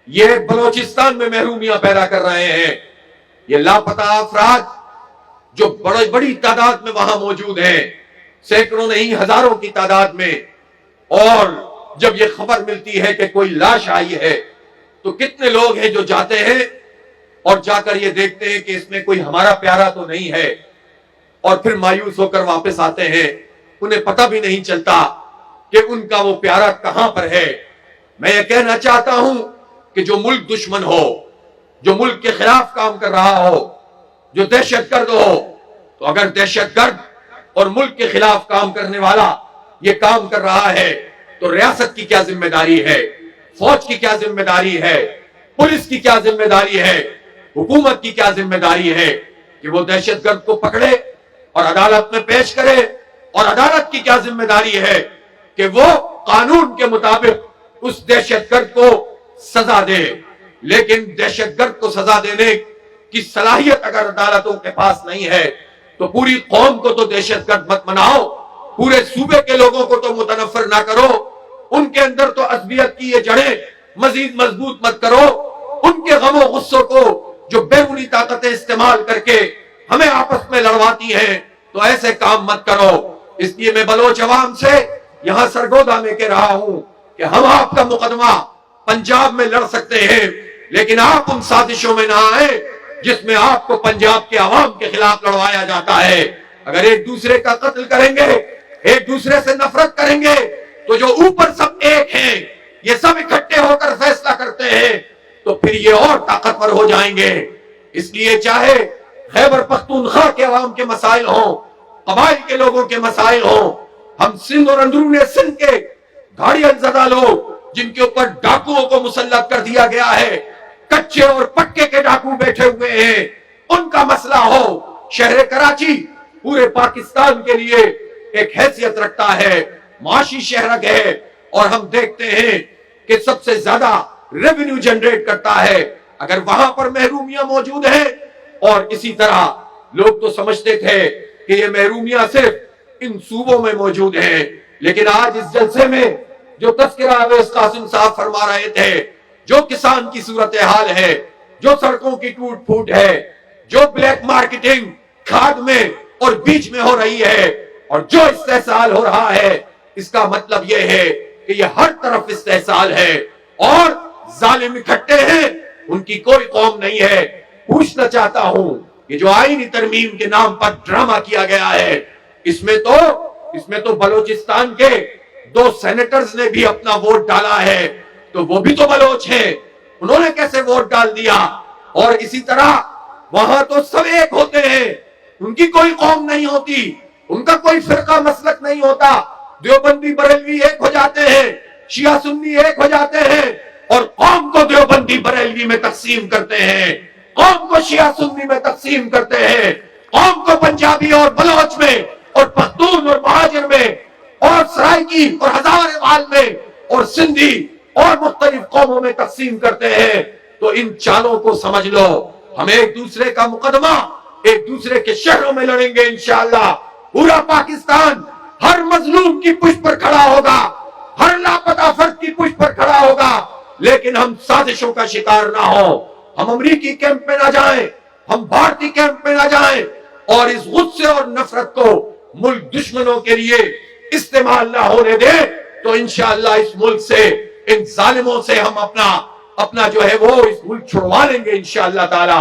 یہ بلوچستان میں محرومیاں پیدا کر رہے ہیں. یہ لاپتہ افراد جو بڑی تعداد میں وہاں موجود ہیں، سینکڑوں نہیں ہزاروں کی تعداد میں، اور جب یہ خبر ملتی ہے کہ کوئی لاش آئی ہے تو کتنے لوگ ہیں جو جاتے ہیں اور جا کر یہ دیکھتے ہیں کہ اس میں کوئی ہمارا پیارا تو نہیں ہے، اور پھر مایوس ہو کر واپس آتے ہیں. انہیں پتہ بھی نہیں چلتا کہ ان کا وہ پیارا کہاں پر ہے. میں یہ کہنا چاہتا ہوں کہ جو ملک دشمن ہو، جو ملک کے خلاف کام کر رہا ہو، جو دہشت گرد ہو، تو اگر دہشت گرد اور ملک کے خلاف کام کرنے والا یہ کام کر رہا ہے تو ریاست کی کیا ذمہ داری ہے، فوج کی کیا ذمہ داری ہے، پولیس کی کیا ذمہ داری ہے، حکومت کی کیا ذمہ داری ہے کہ وہ دہشت گرد کو پکڑے اور عدالت میں پیش کرے. اور عدالت کی کیا ذمہ داری ہے کہ وہ قانون کے مطابق اس دہشت گرد کو سزا دے. لیکن دہشت گرد کو سزا دینے کی صلاحیت اگر عدالتوں کے پاس نہیں ہے تو پوری قوم کو تو دہشت گرد مت بناؤ، پورے صوبے کے لوگوں کو تو متنفر نہ کرو، ان کے اندر تو عصبیت کی یہ جڑیں مزید مضبوط مت کرو. ان کے غم و غصوں کو جو بیرونی طاقتیں استعمال کر کے ہمیں آپس میں لڑواتی ہیں تو ایسے کام مت کرو. اس لیے میں بلوچ عوام سے یہاں سرگودا میں کہہ رہا ہوں کہ ہم آپ کا مقدمہ پنجاب میں لڑ سکتے ہیں، لیکن آپ ان سازشوں میں نہ آئیں جس میں آپ کو پنجاب کے عوام کے خلاف لڑوایا جاتا ہے. اگر ایک دوسرے کا قتل کریں گے، ایک دوسرے سے نفرت کریں گے، تو جو اوپر سب ایک ہیں یہ سب اکٹھے ہو کر فیصلہ کرتے ہیں تو پھر یہ اور طاقتور ہو جائیں گے. اس لیے چاہے خیبر پختونخوا کے عوام کے مسائل ہوں، قبائل کے لوگوں کے مسائل ہوں، ہم سندھ اور اندرون سندھ کے گاڑیاں زدہ لوگ جن کے اوپر ڈاکوؤں کو مسلط کر دیا گیا ہے، کچے اور پکے کے ڈاکو بیٹھے ہوئے ہیں، ان کا مسئلہ ہو. شہر کراچی پورے پاکستان کے لیے ایک حیثیت رکھتا ہے، معاشی شہر ہے، اور ہم دیکھتے ہیں کہ سب سے زیادہ ریونیو جنریٹ کرتا ہے. اگر وہاں پر محرومیاں موجود ہیں، اور اسی طرح لوگ تو سمجھتے تھے کہ یہ محرومیاں صرف ان صوبوں میں موجود ہیں، لیکن آج اس جلسے میں جو تذکرہ اویس قاسم صاحب فرما رہے تھے، جو کسان کی صورتحال ہے، جو سڑکوں کی ٹوٹ پھوٹ ہے، جو بلیک مارکیٹنگ کھاد میں اور بیج میں ہو رہی ہے، اور جو استحصال ہو رہا ہے، اس کا مطلب یہ ہے کہ یہ ہر طرف استحصال ہے اور ظالم اکٹھے ہیں، ان کی کوئی قوم نہیں ہے. پوچھنا چاہتا ہوں کہ جو آئینی ترمیم کے نام پر ڈرامہ کیا گیا ہے، اس میں تو بلوچستان کے 2 سینیٹرز نے بھی اپنا ووٹ ڈالا ہے، تو وہ بھی تو بلوچ ہیں، انہوں نے کیسے ووٹ ڈال دیا؟ اور اسی طرح وہاں تو سب ایک ہوتے ہیں، ان کی کوئی قوم نہیں ہوتی، ان کا کوئی فرقہ مسلک نہیں ہوتا. دیوبندی بریلوی ایک ہو جاتے ہیں، شیعہ سنی ایک ہو جاتے ہیں، اور قوم کو دیوبندی بریلوی میں تقسیم کرتے ہیں، قوم کو شیعہ سنی میں تقسیم کرتے ہیں، قوم کو پنجابی اور بلوچ میں اور پختون اور مہاجر میں اور سرائکی اور ہزارے میں اور سندھی اور مختلف قوموں میں تقسیم کرتے ہیں. تو ان چالوں کو سمجھ لو. ہم ایک دوسرے کا مقدمہ ایک دوسرے کے شہروں میں لڑیں گے انشاءاللہ. پورا پاکستان ہر مظلوم کی پشت پر کھڑا ہوگا، ہر لاپتہ فرد کی پشت پر کھڑا ہوگا، لیکن ہم سازشوں کا شکار نہ ہو. ہم امریکی کیمپ میں نہ جائیں، ہم بھارتی کیمپ میں نہ جائیں، اور اس غصے اور نفرت کو ملک دشمنوں کے لیے استعمال نہ ہونے دیں. تو انشاءاللہ اس ملک سے، ان ظالموں سے ہم اپنا جو ہے وہ اس ملک چھڑوا لیں گے انشاءاللہ تعالی.